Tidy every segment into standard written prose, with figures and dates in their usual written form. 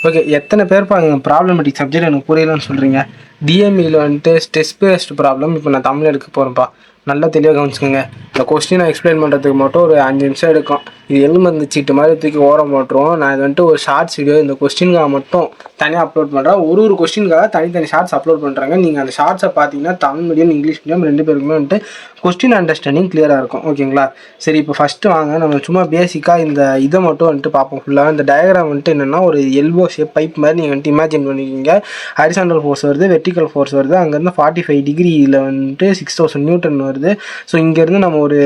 Okay, எத்தனை பேர்ப்பா problematic subject எனக்கு புரியலன்னு சொல்கிறீங்க? டிஎம்இயில் வந்துட்டு ஸ்ட்ரெஸ் பேஸ்டு ப்ராப்ளம் இப்போ நான் தமிழ் எடுக்க போகிறேன்ப்பா. நல்லா தெளிவாக கவனிச்சுக்கோங்க. இந்த கொஸ்டினை எக்ஸ்பிளைன் பண்ணுறதுக்கு மட்டும் ஒரு 5 நிமிஷம் எடுக்கும். இது எலும்பு சீட்டு மாதிரி தூக்கி ஓரம் போட்டுருவோம். நான் இது வந்துட்டு ஒரு ஷார்ட்ஸ் வீடியோ இந்த கொஸ்டினுக்காக மட்டும் தனியாக அப்லோட் பண்ணுறேன். ஒரு கொஸ்டினுக்காக தனித்தனி ஷார்ட்ஸ் அப்லோட் பண்ணுறாங்க. நீங்கள் அந்த ஷார்ட்ஸை பார்த்தீங்கன்னா தமிழ் மீடியம் இங்கிலீஷ் மீடியம் 2 பேருக்குமே வந்துட்டு கொஸ்டின் அண்டர்ஸ்டாண்டிங் கிளியராக இருக்கும். ஓகேங்களா? சரி, இப்போ ஃபஸ்ட்டு வாங்க நம்ம சும்மா பேசிக்காக இந்த இதை மட்டும் வந்துட்டு பார்ப்போம். ஃபுல்லாக இந்த டயக்ராம் வந்துட்டு என்னென்னா ஒரு எல்போ ஷேப் பைப் மாதிரி நீங்கள் வந்துட்டு இமேஜின் பண்ணிக்கிங்க. ஹரிசாண்டல் ஃபோர்ஸ் வருது, வெர்டிக்கல் ஃபோர்ஸ் வருது. அங்கேருந்து 45 டிகிரியில் வந்துட்டு 6000 நியூட்டன் வருது. ஸோ இங்கேருந்து நம்ம ஒரு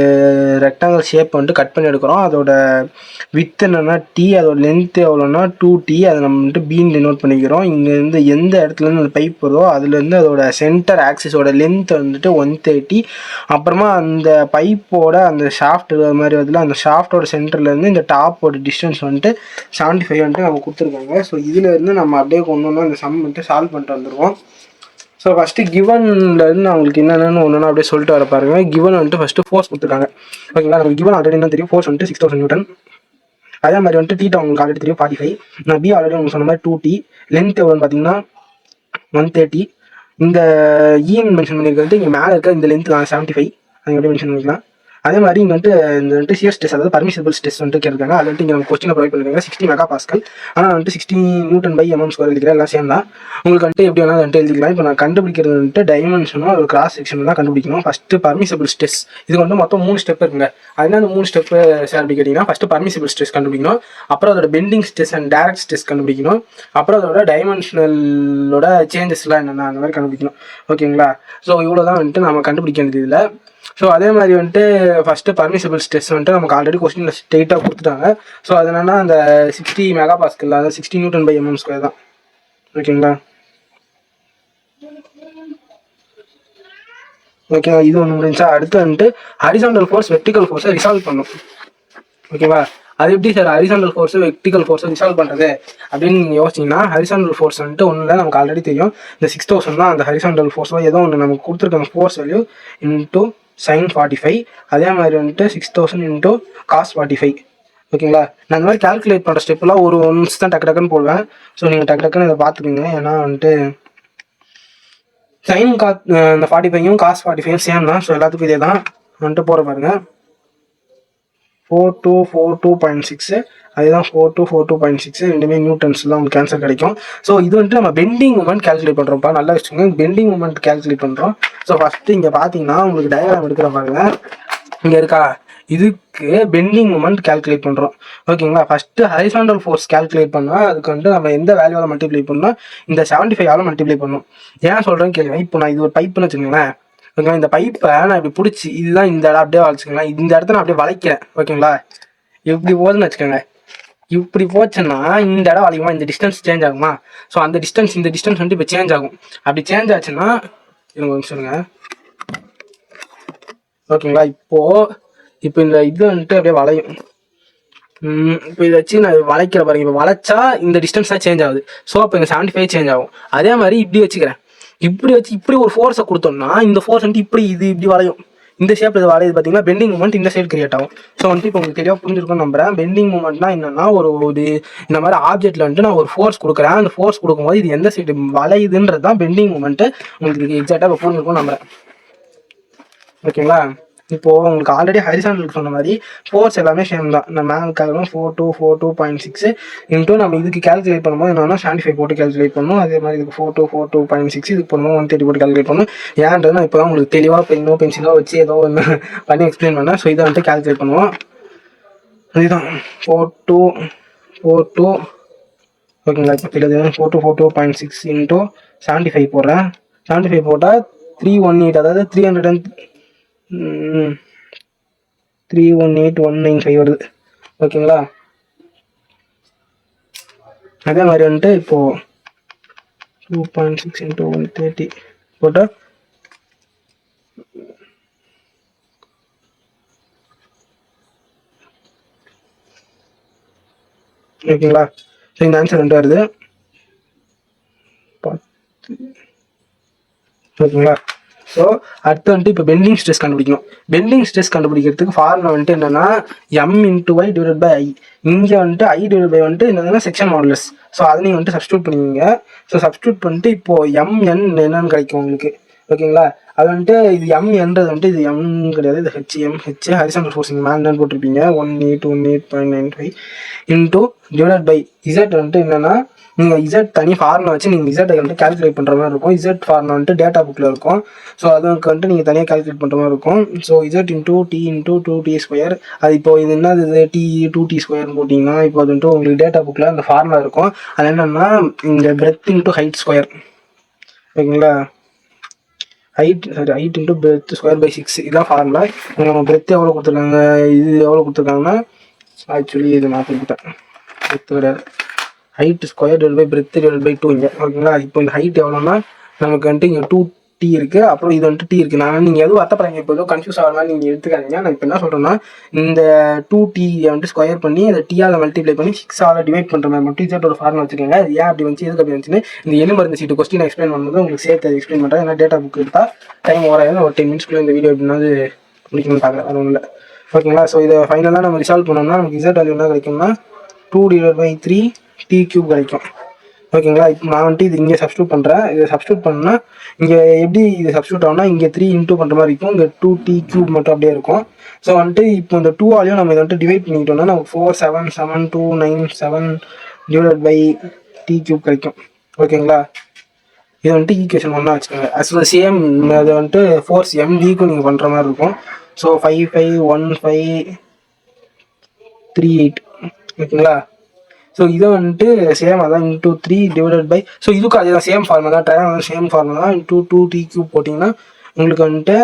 ரெக்டாங்கல் ஷேப் வந்துட்டு கட் பண்ணி எடுக்கிறோம். அதோட வித் என்னென்னா டி, அதோட லென்த் எவ்வளோன்னா 2t. அதை நம்ம வந்துட்டு பீன் டினோட் பண்ணிக்கிறோம். இங்கேருந்து எந்த இடத்துலேருந்து அந்த பைப் வருதோ அதுலேருந்து அதோட சென்டர் ஆக்சிஸோட லென்த் வந்துட்டு 130. அப்புறமா அந்த பைப்போட அந்த ஷாஃப்ட் மாதிரி வருதுல, அந்த ஷாஃப்டோட சென்டர்லேருந்து இந்த டாப்போட டிஸ்டன்ஸ் வந்துட்டு 75 வந்துட்டு நம்ம கொடுத்துருக்காங்க. ஸோ இதிலேருந்து நம்ம அப்படியே கொண்டு வந்து அந்த சம் வந்துட்டு சால்வ் பண்ணிட்டு வந்துடுவோம். ஸோ ஃபஸ்ட்டு கிவன்லேருந்து அவங்களுக்கு என்னென்னு ஒன்று அப்படியே சொல்லிட்டு வர பாருங்க. கிவன் வந்துட்டு ஃபஸ்ட்டு ஃபோர்ஸ் கொடுத்துருக்காங்க. ஓகேங்களா? நமக்கு கிவன் ஆல்ரெடி என்ன தெரியும், ஃபோர்ஸ் வந்துட்டு 6000 நியூட்டன். அதே மாதிரி வந்துட்டு தீட்டா உங்களுக்கு ஆல்ரெடி தெரியும் 45. நான் பி ஆல்ரெடி உங்களுக்கு சொன்ன மாதிரி 2t. லென்த் எவ்வளோன்னு பார்த்தீங்கன்னா 130. இந்த ஈன்னு மென்ஷன் பண்ணியிருக்கிறது இங்கே மேலே இருக்க இந்த லென்த் 75. அது எப்படி மென்ஷன் பண்ணிக்கலாம். அதே மாதிரி இங்கே வந்துட்டு சியர் ஸ்ட்ரெஸ், அதாவது பர்மிசிபிள் ஸ்ட்ரெஸ் வந்துட்டு கேட்குறாங்க. அது வந்துட்டு இங்கே நம்ம கொஸ்டினை ப்ரொவைட் பண்ணிருக்காங்க 60 மெகா பாஸ்கல். ஆனால் வந்துட்டு 60 நியூட்டன் பை mm ஸ்கொயர் எழுதிக்கிறேன். எல்லாம் சேம் தான். உங்களுக்கு வந்துட்டு எப்படி வேணாலும் வந்துட்டு எழுதிக்கலாம். இப்போ நான் கண்டுபிடிக்கிறது வந்துட்டு டைமென்ஷனும் ஒரு கிராஸ் செக்ஷன் தான் கண்டுபிடிக்கணும். First permissible stress. இது வந்து மொத்தம் 3 ஸ்டெப் இருக்குங்க. அதனால அந்த 3 ஸ்டெப்பு சார் அப்படி கேட்டிங்கன்னா ஃபஸ்ட்டு பர்மிசிபிள் ஸ்ட்ரெஸ் கண்டுபிடிக்கணும். அப்புறம் அதோட bending stress and direct stress கண்டுபிடிக்கணும். அப்புறம் அதோட டைமென்ஷனலோட சேஞ்சஸ்லாம் என்னென்ன அந்த மாதிரி கண்டுபிடிக்கணும். ஓகேங்களா? ஸோ இவ்வளோ தான் வந்துட்டு நம்ம கண்டுபிடிக்க வேண்டியது இதில். ஸோ அதே மாதிரி வந்துட்டு ஃபஸ்ட்டு பர்மிசிபிள் ஸ்ட்ரெஸ் வந்துட்டு நமக்கு ஆல்ரெடி கொஸ்டினில் ஸ்ட்ரெயிட்டாக கொடுத்துட்டாங்க. ஸோ அது என்னன்னா அந்த 60 மெகா பாஸ்கல், அதாவது 60 நியூட்டன் பை mm ஸ்கொயர் தான். ஓகேங்களா? ஓகேவா? இது ஒன்று முடிஞ்சா அடுத்து வந்துட்டு ஹரிசாண்டல் ஃபோர்ஸ் வெர்டிக்கல் ஃபோர்ஸை ரிசால்வ் பண்ணும். ஓகேவா? அது எப்படி சார் ஹரிசாண்டல் ஃபோர்ஸு வெர்டிக்கல் ஃபோர்ஸை ரிசால்வ் பண்ணுறது அப்படின்னு நீங்கள் யோசிச்சிங்கன்னா, ஹரிசாண்டல் ஃபோர்ஸ் வந்துட்டு ஒன்றும் இல்லை, நமக்கு ஆல்ரெடி தெரியும். இந்த 6000 தான் அந்த ஹரிசாண்டல் ஃபோர்ஸோ ஏதோ ஒன்று நமக்கு கொடுத்துருக்காங்க. Force value into sin 45. அதே மாதிரி வந்துட்டு 6000 இன்டூ cos 45. ஓகேங்களா? நான் இந்த மாதிரி கால்குலேட் பண்ணுற ஸ்டெப்லாம் ஒரு ஒன்ஸ் தான் டக்குன்னு போடுவேன். ஸோ நீங்கள் டக்குன்னு இதை பார்த்துக்குங்க. ஏன்னா வந்துட்டு சைன் இந்த 45யும் cos 45யும் சேம் தான். ஸோ எல்லாத்துக்கும் இதே தான் வந்துட்டு போகிற பாருங்க. 4242.6. அதுதான் 4242.6. ரெண்டுமே நியூட்டன்ஸ் தான் உங்களுக்கு ஆன்சர் கிடைக்கும். ஸோ இது வந்துட்டு நம்ம பெண்டிங் மூமெண்ட் கால்குலேட் பண்ணுறோம்ப்பா. நல்லா வச்சுக்கோங்க, பெண்டிங் மூமெண்ட் கால்குலேட் பண்ணுறோம். ஸோ ஃபஸ்ட்டு இங்கே பார்த்தீங்கன்னா உங்களுக்கு டயக்ராம் எடுக்கிற பாருங்க. இங்கே இருக்கா, இதுக்கு பெண்டிங் மூமெண்ட் கால்குலேட் பண்ணுறோம். ஓகேங்களா? ஃபஸ்ட்டு ஹரிசாண்டல் ஃபோர்ஸ் கால்குலேட் பண்ணால் அதுக்கு வந்துட்டு நம்ம எந்த வேல்யூவால் மல்டிப்ளை பண்ணோம், இந்த 75ஆல் மல்டிப்ளை பண்ணணும். ஏன் சொல்கிறேன்னு கேளுங்க. இப்போ நான் இது ஒரு பைப்புன்னு வச்சுக்கோங்களேன். ஓகேங்களா? இந்த பைப்பை நான் இப்படி பிடிச்சி, இதுதான் இந்த இடம் அப்படியே வச்சுக்கோங்களேன். இந்த இடத்த நான் அப்படியே வளைக்கிறேன். ஓகேங்களா? இப்படி போகுதுன்னு வச்சுக்கோங்க. இப்படி போச்சுன்னா இந்த இடம் வளைக்குமா, இந்த டிஸ்டன்ஸ் சேஞ்ச் ஆகுமா? ஸோ அந்த டிஸ்டன்ஸ், இந்த டிஸ்டன்ஸ் வந்துட்டு இப்போ சேஞ்ச் ஆகும். அப்படி சேஞ்ச் ஆச்சுன்னா இருங்க சொல்லுங்க. ஓகேங்களா? இப்போ இந்த இது வந்துட்டு அப்படியே வளையும். இப்போ இதை வச்சு நான் வளைக்கிற பாருங்க. இப்போ வளைச்சா இந்த டிஸ்டன்ஸ் தான் சேஞ்ச் ஆகுது. ஸோ அப்போ இங்கே 75 சேஞ்ச் ஆகும். அதே மாதிரி இப்படி வச்சுக்கிறேன். இப்படி வச்சு இப்படி ஒரு ஃபோர்ஸை கொடுத்தோம்னா இந்த ஃபோர்ஸ் வந்துட்டு இப்படி வளையும். இந்த ஷேப் இது வளையுது பார்த்தீங்கன்னா, பெண்டிங் மூமெண்ட் இந்த சைடு கிரியேட் ஆகும். ஸோ வந்துட்டு இப்போ உங்களுக்கு தெளிவாக புரிஞ்சிருக்கும்னு நம்புறேன். பெண்டிங் மூமெண்ட்னா என்னன்னா, ஒரு இந்த மாதிரி ஆப்ஜெக்ட்ல வந்துட்டு நான் ஒரு ஃபோர்ஸ் கொடுக்குறேன். அந்த ஃபோர்ஸ் கொடுக்கும்போது இது எந்த சைடு வளையுதுன்றது தான் பெண்டிங் மூமெண்ட். உங்களுக்கு எக்ஸாக்டாக புரிஞ்சிருக்கும்னு நம்புறேன். ஓகேங்களா? இப்போது உங்களுக்கு ஆல்ரெடி ஹரிசாண்டலுக்கு சொன்ன மாதிரி ஃபோர்ஸ் எல்லாமே சேம் தான். நம்ம மேலுக்காக 4242.6 இன்ட்டு நம்ம இதுக்கு கேல்குலேட் பண்ணும்போது என்னன்னா 75 போட்டு கேல்குலேட் பண்ணணும். அதே மாதிரி இதுக்கு 4242.6 இதுக்கு பண்ணணும் 130 போட்டு கேல்குலேட் பண்ணணும். ஏன்றது நான் இப்போ தான் உங்களுக்கு தெளிவாக பென்னோ பென்சிலோ வச்சு ஏதோ ஒன்று பண்ணி எக்ஸ்பிளைன் பண்ணேன். ஸோ இதை வந்துட்டு கேல்குலேட் பண்ணுவோம். இதுதான் 4242. ஓகேங்களா? இப்போ தெரியாது. 4242.6 இன்ட்டு 75 போடுறேன். 75 போட்டால் 318, அதாவது 318,195 வருது. ஓகேங்களா? அதே மாதிரி வந்துட்டு இப்போ 2.6 இன்ட்டு 130 போட்டால் ஓகேங்களா? ஸோ இந்த ஆன்சர் வந்துட்டு வருது 10. ஓகேங்களா? ஸோ அடுத்து வந்துட்டு இப்போ பெண்டிங் ஸ்ட்ரெஸ் கண்டுபிடிக்கணும். பெண்டிங் ஸ்ட்ரெஸ் கண்டுபிடிக்கிறதுக்கு ஃபார்முலா வந்துட்டு என்னன்னா M into Y divide by I. இங்கே வந்துட்டு ஐ டிவைட் பை வந்துட்டு என்னன்னா செக்ஷன் மாடுலஸ். ஸோ அதையும் வந்துட்டு சப்ஸ்டியூட் பண்ணுவீங்க. ஸோ சப்ஸ்டியூட் பண்ணிட்டு இப்போ எம்என் என்னன்னு கிடைக்கும் உங்களுக்கு. ஓகேங்களா, அது வந்துட்டு இது எம்ன்றது வந்துட்டு இது எம் கிடையாது, இது ஹெச் ஹரிசாண்டல் ஃபோர்ஸ் மேலே என்னன்னு போட்டிருப்பீங்க 1818.95 இன்டூ டிவைட் பை இசட் வந்துட்டு என்னன்னா நீங்கள் இசட் தனி ஃபார்முலா வச்சு நீங்கள் இசட்டை வந்துட்டு கால்குலேட் பண்ணுற மாதிரி இருக்கும். இசட் ஃபார்முலா வந்துட்டு டேட்டா புக்கில் இருக்கும். ஸோ அதுக்கு வந்துட்டு நீங்கள் தனியாக கால்குலேட் பண்ணுற மாதிரி இருக்கும். So Z into D into 2t square. அது இப்போ இது என்னது இது டி 2t ஸ்கொயர்னு போட்டிங்கன்னா இப்போ அது வந்துட்டு உங்களுக்கு டேட்டா புக்கில் அந்த ஃபார்முலா இருக்கும். அது என்னென்னா இந்த பிரெத் இன்டூ ஹைட் ஸ்கொயர். ஓகேங்களா, height into breadth square by 6 இதுதான் ஃபார்முலா. நம்ம பிரெத் எவ்வளோ கொடுத்துருக்காங்க, இது எவ்வளோ கொடுத்துருக்காங்கன்னா ஆக்சுவலி இது நான் கொடுத்துட்டேன், பிரெத் கிடையாது, height square divide by breadth divide by 2 இங்கே. ஓகேங்களா, இப்போ இந்த ஹைட் எவ்வளோன்னா நமக்கு வந்துட்டு இங்கே 2t இருக்குது, அப்புறம் இது வந்துட்டு t இருக்குது. நான் நீங்கள் எதுவும் அர்த்தப்படுறீங்க, இப்போ எதுவும் கன்ஃபியூஸ் ஆகிற மாதிரி நீங்கள் எடுத்துக்காதீங்க. நான் இப்போ என்ன சொல்கிறேன்னா இந்த 2t வந்துட்டு ஸ்கொயர் பண்ணி அதை டீயால் மல்டிப்ளை பண்ணி 6ஆல் டிவைட் பண்ணுற மாதிரி மட்டும் இசட்டோட ஃபார்முலா வச்சுக்கோங்க. அது ஏன் அப்படி வந்துச்சு, எதுக்கு அப்படி வந்துச்சுன்னு இந்த எலும்பு சீட்டு கொஸ்டின் எக்ஸ்பிளைன் பண்ணும்போது உங்களுக்கு சேர்த்து எக்ஸ்பிளைன் பண்ணுறேன். ஏன்னா டேட்டா புக் எடுத்தால் டைம் ஓராயிரம், ஒரு 10 மினிட்ஸ்க்குள்ளே இந்த வீடியோ எப்படின்னாவது முடிக்கணும்னு பார்க்குறேன், அது ஒன்றும் இல்லை. ஓகேங்களா, ஸோ இதை ஃபைனலாக நம்ம ரிசால்வ் பண்ணோம்னா நமக்கு இசட் வேல்யூ என்ன கிடைக்கும்னா 2 டிவைட் பை 3t³ கிடைக்கும். ஓகேங்களா, இப்போ நான் வந்துட்டு இது இங்கே சப்ஸ்டியூட் பண்ணுறேன். இதை சப்ஸ்டியூட் பண்ணால் இங்கே எப்படி இது சப்ஸ்டியூட் ஆகுனா இங்கே 3 இன்டூ பண்ணுற மாதிரி இருக்கும், இங்கே 2t³ மட்டும் அப்படியே இருக்கும். ஸோ வந்துட்டு இப்போ இந்த 2ஆலையும் நம்ம இதை வந்துட்டு டிவைட் பண்ணிக்கிட்டோம்னா நமக்கு 4777297 டிவைட் பை t³ கிடைக்கும். ஓகேங்களா, இது வந்துட்டு ஈக்குவேஷன் 1 வச்சுக்கோங்க. அஸ் சேம் அது வந்துட்டு ஃபோர்ஸ் mvக்கும் நீங்கள் பண்ணுற மாதிரி இருக்கும். ஸோ 551538. ஓகேங்களா, ஸோ இதை வந்துட்டு சேம் அதான் இன்டூ 3 டிவைடட் பை, ஸோ இதுக்கும் அதே தான் சேம் ஃபார்முலா தான், ட்ரையாங்கிள் சேம் ஃபார்முலா தான். இன்டூ 2t³ போட்டிங்கன்னா உங்களுக்கு வந்துட்டு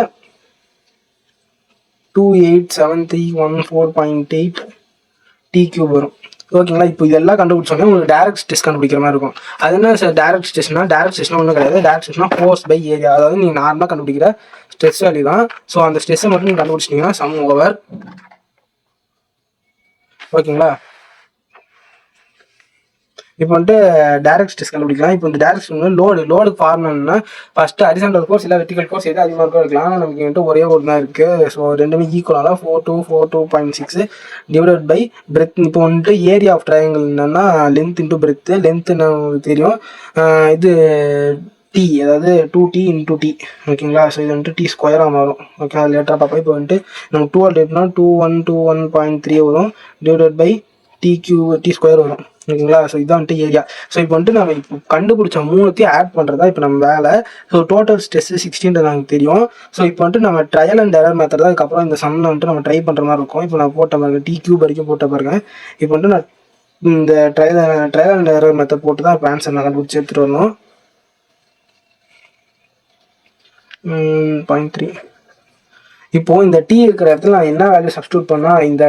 287314.8 t³ வரும். ஓகேங்களா, இப்போ இதெல்லாம் கண்டுபிடிச்சோன்னே உங்களுக்கு டைரக்ட் ஸ்ட்ரெஸ் கண்டுபிடிக்கிற மாதிரி இருக்கும். அது என்ன சார் டைரக்ட் ஸ்ட்ரெஸ்னா, டைரக்ட் ஸ்ட்ரெஸ்னா ஒன்றும் கிடையாது, டைரக்ட் ஸ்ட்ரெஸ்னா ஃபோர்ஸ் பை ஏரியா. அதாவது நீங்கள் நார்மலாக கண்டுபிடிக்கிற ஸ்ட்ரெஸ் வேல்யூ தான். ஸோ அந்த ஸ்ட்ரெஸ்ஸை மட்டும் நீங்கள் கண்டுபிடிச்சிட்டிங்கன்னா சம் ஓவர். ஓகேங்களா, இப்போ வந்துட்டு டைரக்ட் ஸ்ட்ரெஸ் கண்டுபிடிக்கலாம். இப்போ இந்த டைரக்ட் ஸ்ட்ரெஸ் லோடுக்கு ஃபார்முலா ஃபர்ஸ்ட் ஹரிசாண்டல் ஃபோர்ஸ் இல்லை வெர்டிகல் ஃபோர்ஸ் எது அதிகமாக இருக்கோ இருக்கலாம். ஆனால் நமக்கு வந்துட்டு ஒரே ஒரு தான் இருக்குது. ஸோ ரெண்டுமே ஈக்குவலாக 4242.6 டிவைட் பை பிரெத். இப்போ வந்துட்டு ஏரியா ஆஃப் ட்ரையாங்கிள் என்னன்னா லென்த் இன்டூ பிரெத். லென்த் நமக்கு தெரியும், இது டி, அதாவது 2t இன்டூ டி. ஓகேங்களா, ஸோ இது வந்துட்டு டி ஸ்கொயராக மாறும். ஓகே, அது லேட்டராக பார்ப்போம். இப்போ வந்துட்டு நம்ம 2 2121.3 வரும் டிவைட் பை டி ஸ்கொயர் வரும். ஓகேங்களா, ஸோ இதான் வந்துட்டு ஏரியா. ஸோ இப்போ வந்துட்டு நம்ம இப்போ கண்டுபிடிச்ச மூணுத்தையும் ஆட் பண்ணுறதா இப்போ நம்ம வேலை. ஸோ டோட்டல் ஸ்ட்ரெஸ் 16 நமக்கு தெரியும். ஸோ இப்போ வந்துட்டு நம்ம ட்ரையல் அண்ட் எரர் மெத்தட் தான் அதுக்கப்புறம் இந்த சம்மில் வந்துட்டு நம்ம ட்ரை பண்ணுற மாதிரி இருக்கும். இப்போ நான் போட்ட பாருங்க t³ வரைக்கும் போட்ட பாருங்க. இப்போ வந்துட்டு நான் இந்த ட்ரையல் அண்ட் எரர் மெத்தட் போட்டு தான் இப்போ ஆன்சர் நான் கண்டுபிடிச்சி எடுத்துகிட்டு வரணும். 0.3. இப்போ இந்த t இருக்கிற இடத்துல நான் என்ன வேல்யூ சப்ஸ்டியூட் பண்ணால் இந்த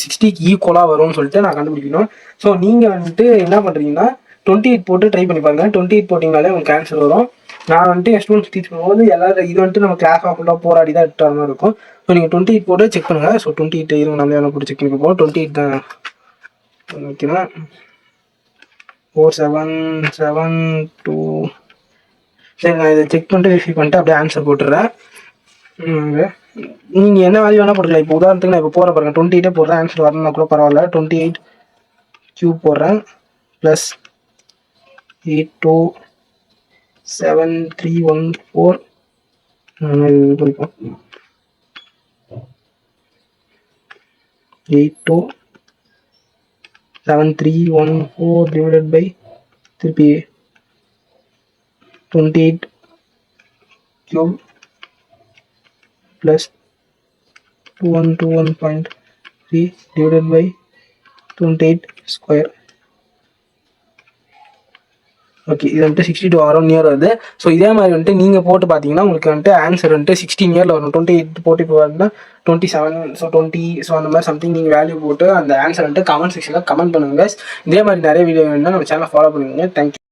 60க்கு ஈக்குவலாக வரும்னு சொல்லிட்டு நான் கண்டுபிடிக்கணும். ஸோ நீங்கள் வந்துட்டு என்ன பண்ணுறீங்கன்னா 28 போட்டு ட்ரை பண்ணி பாருங்க. 28 போட்டிங்கனாலே உங்களுக்கு ஆன்சர் வரும். நான் வந்துட்டு என் ஸ்டூடெண்ட்ஸ் டீச் பண்ணும்போது எல்லாரும் இது வந்துட்டு நம்ம கிளாஸ் ஃபுல்லாக போராடி தான் எடுத்து வர மாதிரி இருக்கும். ஸோ நீங்கள் 28 போட்டு செக் பண்ணுங்கள். ஸோ 28 இருங்க, நம்ம எவ்வளோ போட்டு செக் பண்ணி போவோம். 28 தான் ஓகேங்களா. 4772. சரி, நான் இதை செக் பண்ணிட்டு வெரிஃபை பண்ணிட்டு அப்படியே ஆன்சர் போட்டுடுறேன். நீங்கள் என்ன வேல்யூ வேணால் போட்டுக்கலாம். இப்போ உதாரணத்துக்கு நான் இப்போ போகிற பாருங்க 28 போடுறேன், ஆன்சர் வரணும்னா கூட பரவாயில்ல. 28³ போடுறேன் ப்ளஸ் 827314 குறிப்போம் 827314 டிவைடட் பை திருப்பி 28³ plus 2121.3 divided by 28 square. Okay, இது வந்துட்டு 62 அரௌண்ட் நியர் வருது. ஸோ இதே மாதிரி வந்துட்டு நீங்கள் போட்டு பார்த்தீங்கன்னா உங்களுக்கு வந்துட்டு ஆன்சர் வந்துட்டு 16 இயரில் வரும். 28 போட்டு இப்போ பார்த்தீங்கன்னா 27, ஸோ 20, ஸோ அந்த மாதிரி சம்திங் நீங்கள் வேல்யூ போட்டு அந்த ஆன்சர் வந்துட்டு கமெண்ட் செக்ஷனில் கமெண்ட் பண்ணுங்க. இதே மாதிரி நிறைய வீடியோ வேணும்னா நம்ம சேனலை ஃபாலோ பண்ணுங்க. தேங்க்யூ.